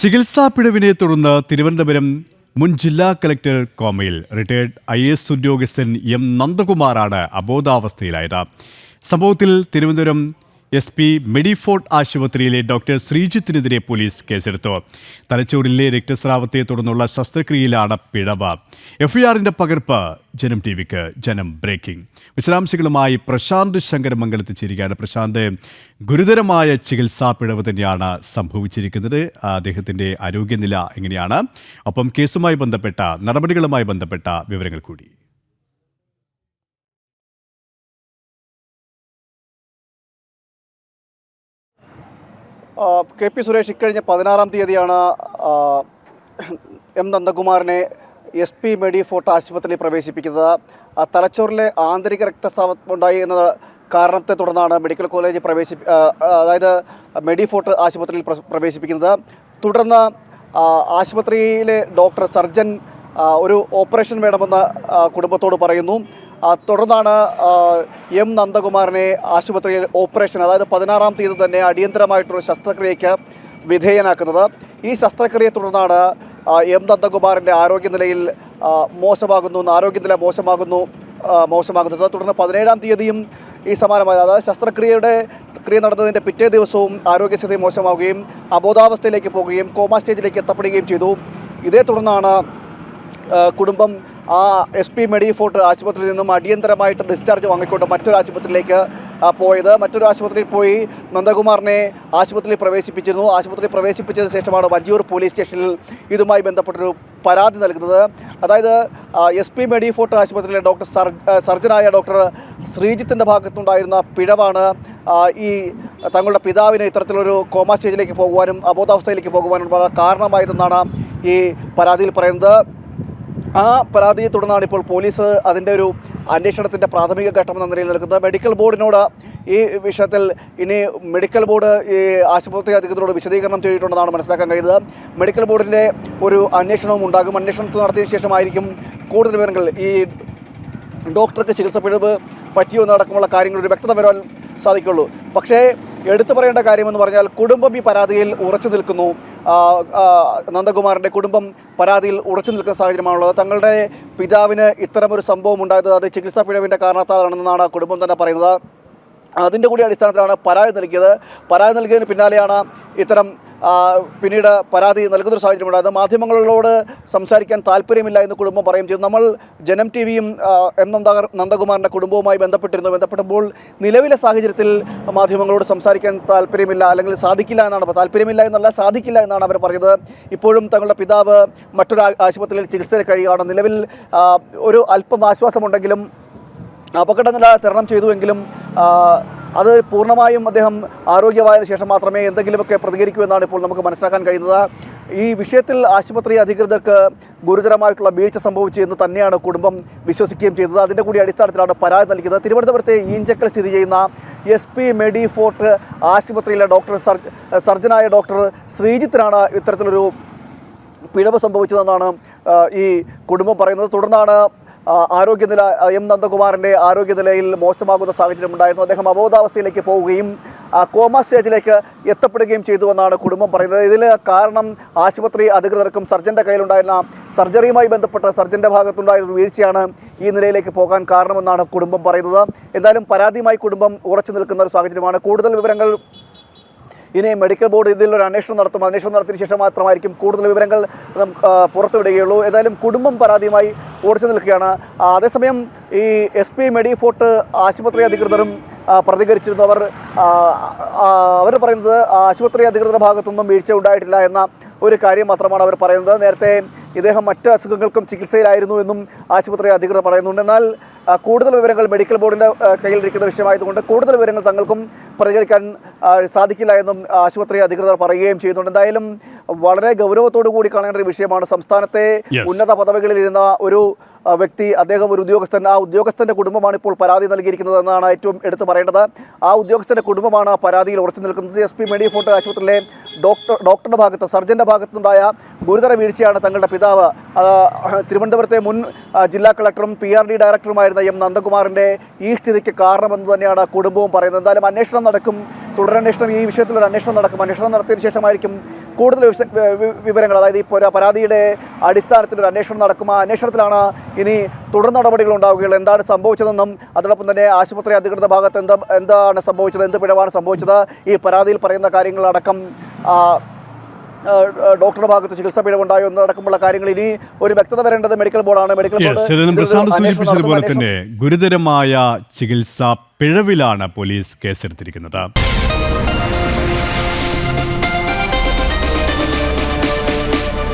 ചികിത്സാ പിഴവിനെ തുടർന്ന് തിരുവനന്തപുരം മുൻ ജില്ലാ കളക്ടർ കോമയിൽ റിട്ടയർഡ് IAS ഉദ്യോഗസ്ഥൻ M നന്ദകുമാറാണ് അബോധാവസ്ഥയിലായത്. സംഭവത്തിൽ തിരുവനന്തപുരം SP മെഡിഫോർട്ട് ആശുപത്രിയിലെ ഡോക്ടർ ശ്രീജിത്തിനെതിരെ പോലീസ് കേസെടുത്തു. തലച്ചോറിലെ രക്തസ്രാവത്തെ തുടർന്നുള്ള ശസ്ത്രക്രിയയിലാണ് പിഴവ്. FIRന്റെ പകർപ്പ് ജനം TVക്ക്. ജനം ബ്രേക്കിംഗ് വിശദാംശങ്ങളുമായി പ്രശാന്ത് ശങ്കരമംഗലത്ത് ചേരുകയാണ്. പ്രശാന്ത്, ഗുരുതരമായ ചികിത്സാ പിഴവ് തന്നെയാണ് സംഭവിച്ചിരിക്കുന്നത്. അദ്ദേഹത്തിൻ്റെ ആരോഗ്യനില എങ്ങനെയാണ്? ഒപ്പം കേസുമായി ബന്ധപ്പെട്ട നടപടികളുമായി ബന്ധപ്പെട്ട വിവരങ്ങൾ കൂടി. KP സുരേഷ് ഇക്കഴിഞ്ഞ 16-ാം തീയതിയാണ് M നന്ദകുമാറിനെ SP മെഡിഫോർട്ട് ആശുപത്രിയിൽ പ്രവേശിപ്പിക്കുന്നത്. തലച്ചോറിലെ ആന്തരിക രക്തസ്രാവം ഉണ്ടായി എന്ന കാരണത്തെ തുടർന്നാണ് മെഡിക്കൽ കോളേജ് അതായത് മെഡിഫോർട്ട് ആശുപത്രിയിൽ പ്രവേശിപ്പിക്കുന്നത്. തുടർന്ന് ആശുപത്രിയിലെ സർജൻ ഒരു ഓപ്പറേഷൻ വേണമെന്ന് കുടുംബത്തോട് പറയുന്നു. തുടർന്നാണ് M നന്ദകുമാറിനെ ആശുപത്രിയിൽ ഓപ്പറേഷൻ, അതായത് 16-ാം തീയതി തന്നെ അടിയന്തരമായിട്ടൊരു ശസ്ത്രക്രിയയ്ക്ക് വിധേയനാക്കുന്നത്. ഈ ശസ്ത്രക്രിയയെ തുടർന്നാണ് M നന്ദകുമാറിൻ്റെ ആരോഗ്യനില മോശമാകുന്നത്. തുടർന്ന് 17-ാം തീയതിയും ഈ സമാനമായ, അതായത് ക്രിയ നടന്നതിൻ്റെ പിറ്റേ ദിവസവും ആരോഗ്യസ്ഥിതി മോശമാവുകയും അബോധാവസ്ഥയിലേക്ക് പോകുകയും കോമ സ്റ്റേജിലേക്ക് എത്തപ്പെടുകയും ചെയ്തു. ഇതേ തുടർന്നാണ് കുടുംബം SP മെഡിഫോർട്ട് ആശുപത്രിയിൽ നിന്നും അടിയന്തരമായിട്ട് ഡിസ്ചാർജ് വാങ്ങിക്കൊണ്ട് മറ്റൊരു ആശുപത്രിയിലേക്ക് പോയത്. മറ്റൊരു ആശുപത്രിയിൽ പോയി നന്ദകുമാറിനെ ആശുപത്രിയിൽ പ്രവേശിപ്പിച്ചിരുന്നു. ആശുപത്രിയിൽ പ്രവേശിപ്പിച്ചതിന് ശേഷമാണ് വഞ്ചിയൂർ പോലീസ് സ്റ്റേഷനിൽ ഇതുമായി ബന്ധപ്പെട്ടൊരു പരാതി നൽകുന്നത്. അതായത് SP മെഡിഫോർട്ട് ആശുപത്രിയിലെ സർജനായ ഡോക്ടർ ശ്രീജിത്തിൻ്റെ ഭാഗത്തുണ്ടായിരുന്ന പിഴവാണ് ഈ തങ്ങളുടെ പിതാവിനെ ഇത്തരത്തിലൊരു കോമ സ്റ്റേജിലേക്ക് പോകുവാനും അബോധാവസ്ഥയിലേക്ക് പോകുവാനും കാരണമായതെന്നാണ് ഈ പരാതിയിൽ പറയുന്നത്. ആ പരാതിയെ തുടർന്നാണ് ഇപ്പോൾ പോലീസ് അതിൻ്റെ ഒരു അന്വേഷണത്തിൻ്റെ പ്രാഥമിക ഘട്ടമെന്ന നിലയിൽ നൽകുന്നത്. മെഡിക്കൽ ബോർഡിനോട് ഈ വിഷയത്തിൽ ഇനി മെഡിക്കൽ ബോർഡ് ഈ ആശുപത്രി അധികൃതരോട് വിശദീകരണം ചെയ്തിട്ടുണ്ടെന്നാണ് മനസ്സിലാക്കാൻ കഴിയുന്നത്. മെഡിക്കൽ ബോർഡിൻ്റെ ഒരു അന്വേഷണവും ഉണ്ടാകും. അന്വേഷണം നടത്തിയതിനു ശേഷമായിരിക്കും കൂടുതൽ വിവരങ്ങൾ, ഈ ഡോക്ടർക്ക് ചികിത്സ പിഴവ് പറ്റിയോ എന്നടക്കമുള്ള കാര്യങ്ങൾ ഒരു വ്യക്തത വരാൻ സാധിക്കുള്ളൂ. പക്ഷേ എടുത്തു പറയേണ്ട കാര്യമെന്ന് പറഞ്ഞാൽ കുടുംബം ഈ പരാതിയിൽ ഉറച്ചു നിൽക്കുന്നു. നന്ദകുമാറിൻ്റെ കുടുംബം പരാതിയിൽ ഉറച്ചു നിൽക്കുന്ന സാഹചര്യമാണുള്ളത്. തങ്ങളുടെ പിതാവിന് ഇത്തരമൊരു സംഭവം ഉണ്ടായത് അത് ചികിത്സാ പിഴവിൻ്റെ കാരണത്താലാണെന്നാണ് കുടുംബം തന്നെ പറയുന്നത്. അതിൻ്റെ കൂടി അടിസ്ഥാനത്തിലാണ് പരാതി നൽകിയത്. പരാതി നൽകിയതിന് പിന്നാലെയാണ് ഇത്തരം പിന്നീട് പരാതി നൽകുന്നൊരു സാഹചര്യം ഉണ്ടായത്. മാധ്യമങ്ങളോട് സംസാരിക്കാൻ താല്പര്യമില്ല എന്ന് കുടുംബം പറയുകയും ചെയ്തു. നമ്മൾ ജനം TVയും M നന്ദകുമാറിൻ്റെ കുടുംബവുമായി ബന്ധപ്പെട്ടപ്പോൾ നിലവിലെ സാഹചര്യത്തിൽ മാധ്യമങ്ങളോട് സംസാരിക്കാൻ താല്പര്യമില്ല, അല്ലെങ്കിൽ സാധിക്കില്ല എന്നാണ് അവർ പറഞ്ഞത്. ഇപ്പോഴും തങ്ങളുടെ പിതാവ് മറ്റൊരു ആശുപത്രിയിൽ ചികിത്സയിൽ കഴിയുകയാണ്. നിലവിൽ ഒരു അല്പം ആശ്വാസമുണ്ടെങ്കിലും അപകടനില തരണം ചെയ്തുവെങ്കിലും അത് പൂർണ്ണമായും അദ്ദേഹം ആരോഗ്യമായതിനു ശേഷം മാത്രമേ എന്തെങ്കിലുമൊക്കെ പ്രതികരിക്കൂ എന്നാണ് ഇപ്പോൾ നമുക്ക് മനസ്സിലാക്കാൻ കഴിയുന്നത്. ഈ വിഷയത്തിൽ ആശുപത്രി അധികൃതർക്ക് ഗുരുതരമായിട്ടുള്ള വീഴ്ച സംഭവിച്ചു എന്ന് തന്നെയാണ് കുടുംബം വിശ്വസിക്കുകയും ചെയ്തത്. അതിൻ്റെ കൂടി അടിസ്ഥാനത്തിലാണ് പരാതി നൽകിയത്. തിരുവനന്തപുരത്തെ ഈഞ്ചക്കൽ സ്ഥിതി ചെയ്യുന്ന SP മെഡിഫോർട്ട് ആശുപത്രിയിലെ സർജനായ ഡോക്ടർ ശ്രീജിത്തിനാണ് ഇത്തരത്തിലൊരു പിഴവ് സംഭവിച്ചതെന്നാണ് ഈ കുടുംബം പറയുന്നത്. തുടർന്നാണ് ആരോഗ്യനില M നന്ദകുമാറിൻ്റെ ആരോഗ്യനിലയിൽ മോശമാകുന്ന സാഹചര്യം ഉണ്ടായിരുന്നു. അദ്ദേഹം അബോധാവസ്ഥയിലേക്ക് പോവുകയും കോമ സ്റ്റേജിലേക്ക് എത്തപ്പെടുകയും ചെയ്തുവെന്നാണ് കുടുംബം പറയുന്നത്. ഇതിൽ കാരണം ആശുപത്രി അധികൃതർക്കും സർജൻ്റെ കയ്യിലുണ്ടായിരുന്ന സർജറിയുമായി ബന്ധപ്പെട്ട സർജൻ്റെ ഭാഗത്തുണ്ടായിരുന്ന വീഴ്ചയാണ് ഈ നിലയിലേക്ക് പോകാൻ കാരണമെന്നാണ് കുടുംബം പറയുന്നത്. എന്തായാലും പരാതിയുമായി കുടുംബം ഉറച്ചു നിൽക്കുന്ന ഒരു സാഹചര്യമാണ്. കൂടുതൽ വിവരങ്ങൾ ഇനി മെഡിക്കൽ ബോർഡ് ഇതിലൊരു അന്വേഷണം നടത്തും. അന്വേഷണം നടത്തിയതിനു ശേഷം മാത്രമായിരിക്കും കൂടുതൽ വിവരങ്ങൾ പുറത്തുവിടുകയുള്ളൂ. ഏതായാലും കുടുംബം പരാതിയുമായി ഉറച്ചു നിൽക്കുകയാണ്. അതേസമയം ഈ SP മെഡിഫോർട്ട് ആശുപത്രി അധികൃതരും പ്രതികരിച്ചിരുന്നു. അവർ പറയുന്നത് ആശുപത്രി അധികൃതരുടെ ഭാഗത്തൊന്നും വീഴ്ച ഉണ്ടായിട്ടില്ല എന്ന ഒരു കാര്യം മാത്രമാണ് അവർ പറയുന്നത്. നേരത്തെ ഇദ്ദേഹം മറ്റ് അസുഖങ്ങൾക്കും ചികിത്സയിലായിരുന്നു എന്നും ആശുപത്രി അധികൃതർ പറയുന്നുണ്ട്. എന്നാൽ കൂടുതൽ വിവരങ്ങൾ മെഡിക്കൽ ബോർഡിൻ്റെ കയ്യിലിരിക്കുന്ന വിഷയമായതുകൊണ്ട് കൂടുതൽ വിവരങ്ങൾ തങ്ങൾക്കും പ്രതികരിക്കാൻ സാധിക്കില്ല എന്നും ആശുപത്രി അധികൃതർ പറയുകയും ചെയ്യുന്നുണ്ട്. എന്തായാലും വളരെ ഗൗരവത്തോടു കൂടി കാണേണ്ട ഒരു വിഷയമാണ്. സംസ്ഥാനത്തെ ഉന്നത പദവികളിലിരുന്ന ഒരു വ്യക്തി, അദ്ദേഹം ഒരു ഉദ്യോഗസ്ഥൻ, ആ ഉദ്യോഗസ്ഥൻ്റെ കുടുംബമാണ് ഇപ്പോൾ പരാതി നൽകിയിരിക്കുന്നത് എന്നാണ് ഏറ്റവും എടുത്തു പറയേണ്ടത്. ആ ഉദ്യോഗസ്ഥൻ്റെ കുടുംബമാണ് പരാതിയിൽ ഉറച്ചു നിൽക്കുന്നത്. SP മെഡിഫോർട്ട് ആശുപത്രിയിലെ ഡോക്ടറുടെ ഭാഗത്ത്, സർജൻ്റെ ഭാഗത്തുണ്ടായ ഗുരുതര വീഴ്ചയാണ് തങ്ങളുടെ പിതാവ്, തിരുവനന്തപുരത്തെ മുൻ ജില്ലാ കളക്ടറും PRD ഡയറക്ടറുമായിരുന്ന ഉണ്ടായിരുന്ന എം നന്ദകുമാറിൻ്റെ ഈ സ്ഥിതിക്ക് കാരണമെന്ന് തന്നെയാണ് കുടുംബവും പറയുന്നത്. എന്തായാലും അന്വേഷണം നടക്കും, തുടരന്വേഷണം, ഈ വിഷയത്തിൽ ഒരു അന്വേഷണം നടക്കും. അന്വേഷണം നടത്തിയതിനു ശേഷമായിരിക്കും കൂടുതൽ വിവരങ്ങൾ, അതായത് ഈ പരാതിയുടെ അടിസ്ഥാനത്തിൽ ഒരു അന്വേഷണം നടക്കും. ആ അന്വേഷണത്തിലാണ് ഇനി തുടർ നടപടികൾ ഉണ്ടാവുകയുള്ളൂ. എന്താണ് സംഭവിച്ചതെന്നും അതോടൊപ്പം തന്നെ ആശുപത്രി അധികൃത ഭാഗത്ത് എന്താണ് സംഭവിച്ചത്, എന്ത് പിഴവാണ് സംഭവിച്ചത്, ഈ പരാതിയിൽ പറയുന്ന കാര്യങ്ങളടക്കം ഡോക്ടറുടെ ഭാഗത്ത് ചികിത്സ പിഴവുണ്ടായോ എന്നടക്കമുള്ള കാര്യങ്ങൾ ഇനി ഒരു വ്യക്തത വരേണ്ടത് മെഡിക്കൽ ബോർഡാണ്. പ്രശാന്ത് സൂചിപ്പിച്ചതുപോലെ തന്നെ ഗുരുതരമായ ചികിത്സാ പിഴവിലാണ് പോലീസ് കേസെടുത്തിരിക്കുന്നത്.